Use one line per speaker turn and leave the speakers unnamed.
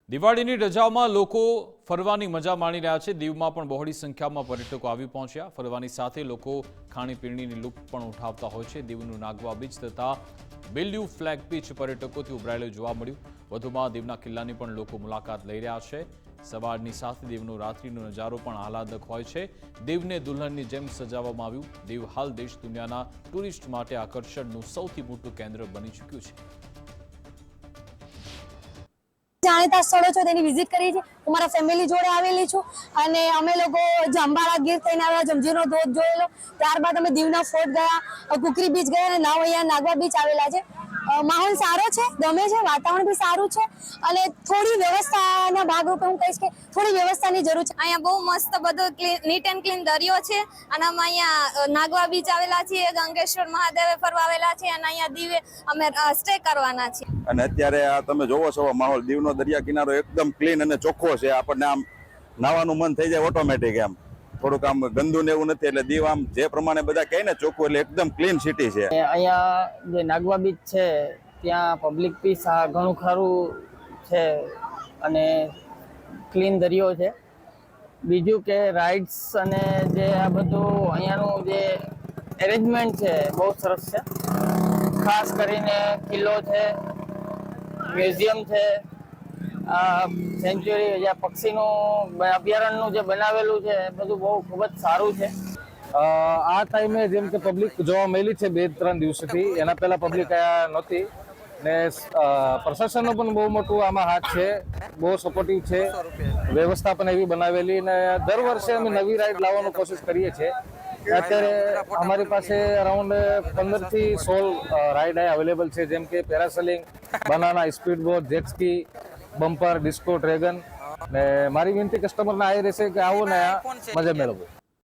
દિવાળીની રજાઓમાં લોકો ફરવાની મજા માણી રહ્યા છે। દીવમાં પણ બહોળી સંખ્યામાં પર્યટકો આવી પહોંચ્યા। ફરવાની સાથે લોકો ખાણીપીણીની લૂંટ પણ ઉઠાવતા હોય છે। દીવનું નાગવા બીચ તથા બેલ્યુ ફ્લેગ બીચ પર્યટકોથી ઉભરાયેલું જોવા મળ્યું। વધુમાં દીવના કિલ્લાની પણ લોકો મુલાકાત લઈ રહ્યા છે। સવારની સાથે દીવનો રાત્રિનો નજારો પણ આહલાદક હોય છે। દીવને દુલ્હનની જેમ સજાવવામાં આવ્યું। દીવ હાલ દેશ દુનિયાના ટુરિસ્ટ માટે આકર્ષણનું સૌથી મોટું કેન્દ્ર બની ચૂક્યું છે।
જાણીતા સ્થળો છે તેની વિઝિટ કરી છે। હું મારા ફેમિલી જોડે આવેલી છું અને અમે લોકો અંબાલા ગીર થઈને આવ્યા, જંજીરનો ધોધ જોયેલો। ત્યારબાદ અમે દીવના ફોર્ટ ગયા, કુકરી બીચ ગયા અને નાવ અહીંયા નાગવા બીચ આવેલા છે। માહોલ સારો છે, ગમે છે, વાતાવરણ બી સારું છે અને થોડી વ્યવસ્થાના ભાગરૂપે હું કહીશ કે થોડી વ્યવસ્થાની જરૂર છે।
અહીંયા બહુ મસ્ત બધું નીટ એન્ડ ક્લીન દરિયો છે અને અમે અહીંયા નાગવા બીચ આવેલા છીએ, ગંગેશ્વર મહાદેવે ફરવા આવેલા છે અને અહીંયા દીવે અમે સ્ટે કરવાના છીએ।
અને અત્યારે આ તમે જોવો છો માહોલ, દીવનો દરિયા કિનારો એકદમ ક્લીન અને ચોખ્ખો છે। આપણને આમ નાવાનું મન થઈ જાય ઓટોમેટિક, એમ થોડુંક આમ ગંદુ ને એવું નથી। એટલે દીવ આમ જે પ્રમાણે બધા કહે ને ચોખ્ખું, એટલે એકદમ ક્લીન સિટી છે।
અહીંયા જે નાગવા બીચ છે ત્યાં પબ્લિક પી ઘણું ખરું છે અને ક્લીન દરિયો છે। બીજું કે રાઇડ્સ અને જે આ બધું અહીંયાનું જે એરેન્જમેન્ટ છે બહુ સરસ છે। ખાસ કરીને કિલ્લો છે, મ્યુઝિયમ છે, સેન્ચ્યુરી જ્યાં પક્ષીનું અભયારણ્યનું જે બનાવેલું છે એ બધું બહુ ખૂબ જ સારું છે।
આ ટાઈમે જેમ કે પબ્લિક જોવા મળી છે 2-3 દિવસથી, એના પહેલા પબ્લિક અહીંયા નહોતી ને પ્રશાસનનો પણ બહુ મોટું આમાં હાથ છે, બહુ સપોર્ટિવ છે। વ્યવસ્થા પણ એવી બનાવેલી ને દર વર્ષે અમે નવી રાઈડ લાવવાનો કોશિશ કરીએ છીએ। અત્યારે અમારી પાસે અરાઉન્ડ 15 થી 16 રાઈડ અવેલેબલ છે, જેમ કે parasailing, banana, speed boat, jet ski, bumper, disco, dragon. ને મારી વિનંતી કસ્ટમરને આવી રહેશે કે આવો ને મજા મેળવો।